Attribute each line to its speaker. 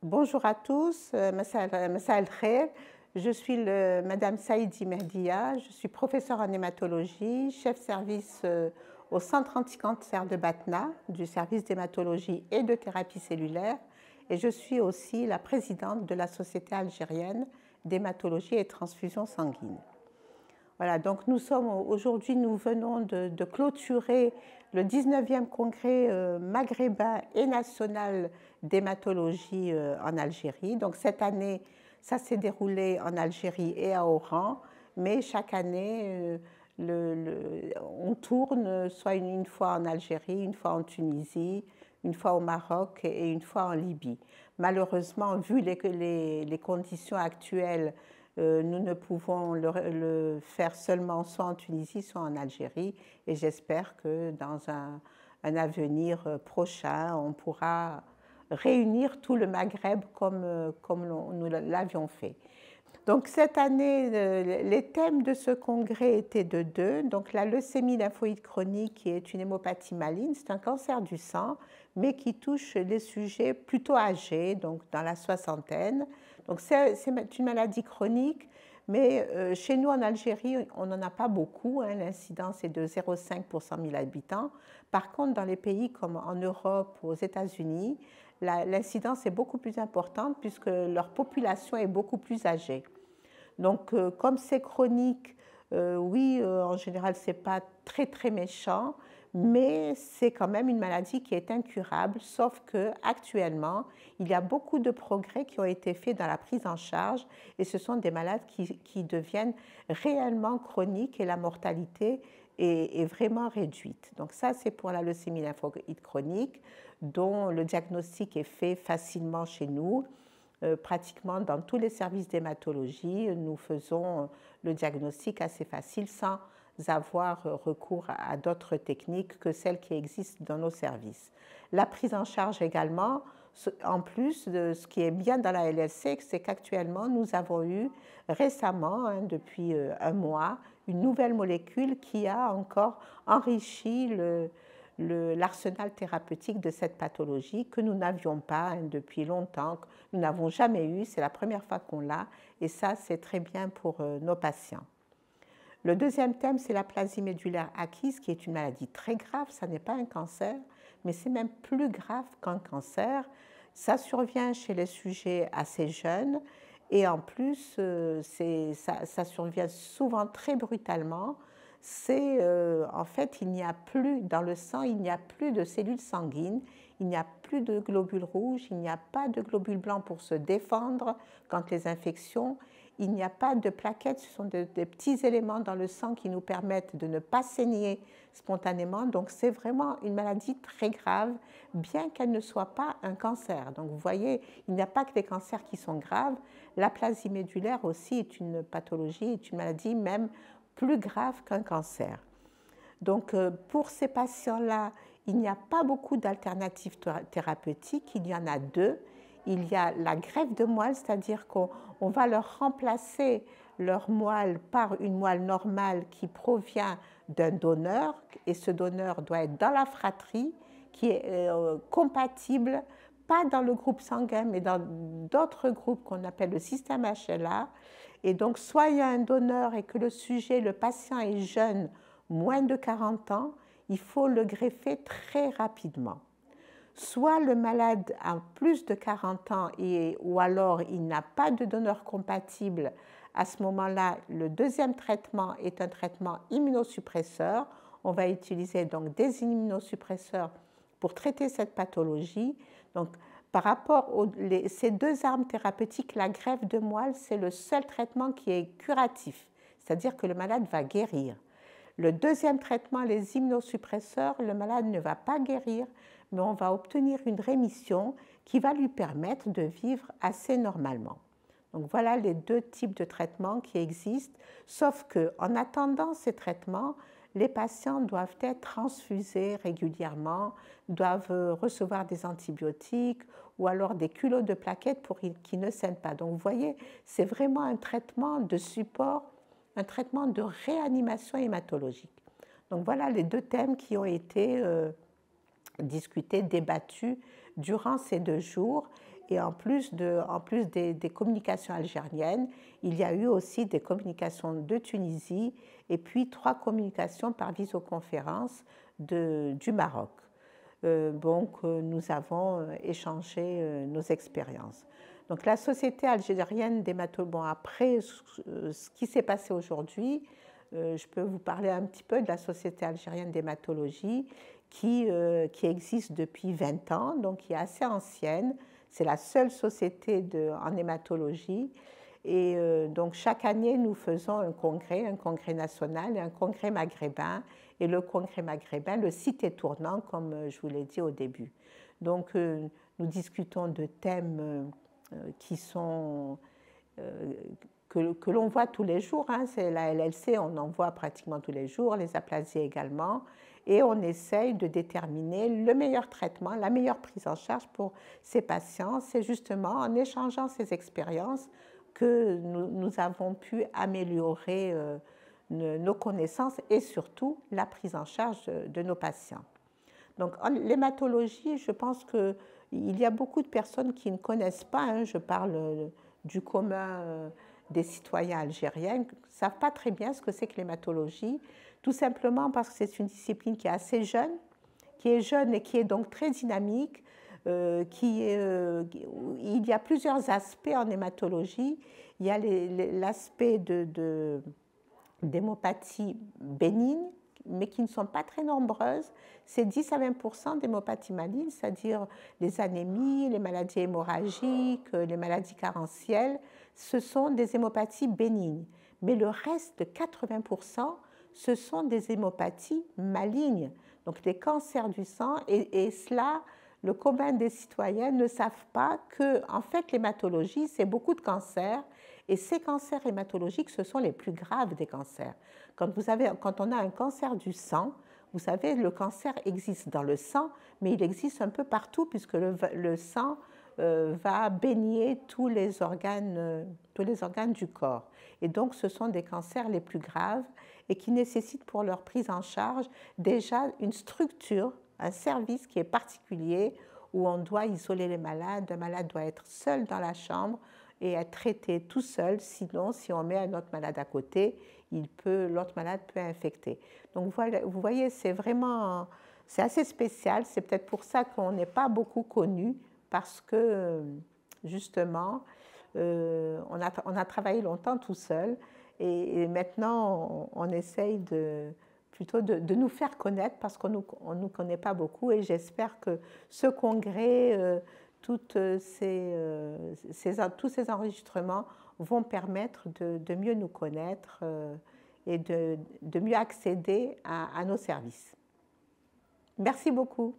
Speaker 1: Bonjour à tous, Massa al-Khair. Je suis Madame Saïdi Mehdia, je suis professeure en hématologie, chef service au centre anti-cancer de Batna, du service d'hématologie et de thérapie cellulaire, et je suis aussi la présidente de la Société algérienne d'hématologie et transfusion sanguine. Voilà, donc aujourd'hui, nous venons de clôturer le 19e congrès maghrébin et national d'hématologie en Algérie. Donc cette année, ça s'est déroulé en Algérie et à Oran, mais chaque année, on tourne soit une fois en Algérie, une fois en Tunisie, une fois au Maroc et une fois en Libye. Malheureusement, vu les conditions actuelles, nous ne pouvons le faire seulement soit en Tunisie, soit en Algérie, et j'espère que dans un avenir prochain, on pourra réunir tout le Maghreb comme nous l'avions fait. Donc cette année, les thèmes de ce congrès étaient de deux. Donc la leucémie lymphoïde chronique, qui est une hémopathie maligne, c'est un cancer du sang, mais qui touche les sujets plutôt âgés, donc dans la soixantaine. Donc c'est une maladie chronique, mais chez nous en Algérie, on n'en a pas beaucoup. L'incidence est de 0,5 pour 100 000 habitants. Par contre, dans les pays comme en Europe, aux États-Unis, l'incidence est beaucoup plus importante puisque leur population est beaucoup plus âgée. Donc, comme c'est chronique, oui, en général, ce n'est pas très méchant, mais c'est quand même une maladie qui est incurable, sauf qu'actuellement, il y a beaucoup de progrès qui ont été faits dans la prise en charge et ce sont des malades qui deviennent réellement chroniques et la mortalité est vraiment réduite. Donc ça, c'est pour la leucémie lymphoïde chronique, dont le diagnostic est fait facilement chez nous. Pratiquement dans tous les services d'hématologie, nous faisons le diagnostic assez facile sans avoir recours à d'autres techniques que celles qui existent dans nos services. La prise en charge également, en plus de ce qui est bien dans la LLC, c'est qu'actuellement nous avons eu récemment, depuis un mois, une nouvelle molécule qui a encore enrichi l'arsenal thérapeutique de cette pathologie que nous n'avions pas depuis longtemps, que nous n'avons jamais eu, c'est la première fois qu'on l'a, et ça c'est très bien pour nos patients. Le deuxième thème, c'est l'aplasie médulaire acquise, qui est une maladie très grave, ça n'est pas un cancer, mais c'est même plus grave qu'un cancer. Ça survient chez les sujets assez jeunes, et en plus, ça survient souvent très brutalement. En fait, il n'y a plus dans le sang, il n'y a plus de cellules sanguines, il n'y a plus de globules rouges, il n'y a pas de globules blancs pour se défendre contre les infections, il n'y a pas de plaquettes, ce sont des petits éléments dans le sang qui nous permettent de ne pas saigner spontanément. Donc c'est vraiment une maladie très grave, bien qu'elle ne soit pas un cancer. Donc vous voyez, il n'y a pas que les cancers qui sont graves, l'aplasie médulaire aussi est une pathologie, est une maladie même plus grave qu'un cancer. Donc, pour ces patients-là, il n'y a pas beaucoup d'alternatives thérapeutiques, il y en a deux. Il y a la greffe de moelle, c'est-à-dire qu'on va leur remplacer leur moelle par une moelle normale qui provient d'un donneur, et ce donneur doit être dans la fratrie, qui est compatible, pas dans le groupe sanguin, mais dans d'autres groupes qu'on appelle le système HLA. Et donc, soit il y a un donneur et que le sujet, le patient est jeune, moins de 40 ans, il faut le greffer très rapidement. Soit le malade a plus de 40 ans ou alors il n'a pas de donneur compatible. À ce moment-là, le deuxième traitement est un traitement immunosuppresseur. On va utiliser donc des immunosuppresseurs pour traiter cette pathologie. Donc, par rapport à ces deux armes thérapeutiques, la greffe de moelle, c'est le seul traitement qui est curatif, c'est-à-dire que le malade va guérir. Le deuxième traitement, les immunosuppresseurs, le malade ne va pas guérir, mais on va obtenir une rémission qui va lui permettre de vivre assez normalement. Donc voilà les deux types de traitements qui existent, sauf qu'en attendant ces traitements, les patients doivent être transfusés régulièrement, doivent recevoir des antibiotiques ou alors des culots de plaquettes pour qu'ils ne saignent pas. Donc vous voyez, c'est vraiment un traitement de support, un traitement de réanimation hématologique. Donc voilà les deux thèmes qui ont été discutés, débattus durant ces 2 jours. Et en plus des communications algériennes, il y a eu aussi des communications de Tunisie et puis 3 communications par visioconférence du Maroc. Donc, nous avons échangé nos expériences. Donc, la Société algérienne d'hématologie, bon, après ce qui s'est passé aujourd'hui, je peux vous parler un petit peu de la Société algérienne d'hématologie qui existe depuis 20 ans, donc qui est assez ancienne. C'est la seule société en hématologie. Et donc, chaque année, nous faisons un congrès national et un congrès maghrébin. Et le congrès maghrébin, le site est tournant, comme je vous l'ai dit au début. Donc, nous discutons de thèmes qui sont que l'on voit tous les jours. Hein. C'est la LLC, on en voit pratiquement tous les jours, les aplasies également. Et on essaye de déterminer le meilleur traitement, la meilleure prise en charge pour ces patients. C'est justement en échangeant ces expériences que nous avons pu améliorer nos connaissances et surtout la prise en charge de nos patients. Donc, en l'hématologie, je pense qu'il y a beaucoup de personnes qui ne connaissent pas, hein, je parle du commun des citoyens algériens, qui ne savent pas très bien ce que c'est que l'hématologie, tout simplement parce que c'est une discipline qui est assez jeune, et qui est donc très dynamique. Il y a plusieurs aspects en hématologie. Il y a l'aspect d'hémopathie bénigne, mais qui ne sont pas très nombreuses. C'est 10 à 20% d'hémopathie maligne, c'est-à-dire les anémies, les maladies hémorragiques, les maladies carentielles. Ce sont des hémopathies bénignes. Mais le reste de 80%, ce sont des hémopathies malignes, donc des cancers du sang. Et cela, le commun des citoyens ne savent pas que, en fait, l'hématologie, c'est beaucoup de cancers. Et ces cancers hématologiques, ce sont les plus graves des cancers. Quand on a un cancer du sang, vous savez, le cancer existe dans le sang, mais il existe un peu partout puisque le sang va baigner tous les organes du corps. Et donc, ce sont des cancers les plus graves et qui nécessitent pour leur prise en charge déjà une structure, un service qui est particulier où on doit isoler les malades. Un malade doit être seul dans la chambre et être traité tout seul. Sinon, si on met un autre malade à côté, l'autre malade peut infecter. Donc, vous voyez, c'est assez spécial. C'est peut-être pour ça qu'on n'est pas beaucoup connu parce que, justement, on a travaillé longtemps tout seul et maintenant, on essaye plutôt de nous faire connaître parce qu'on ne nous connaît pas beaucoup et j'espère que ce congrès, tous ces enregistrements vont permettre de mieux nous connaître et de mieux accéder à nos services. Merci beaucoup.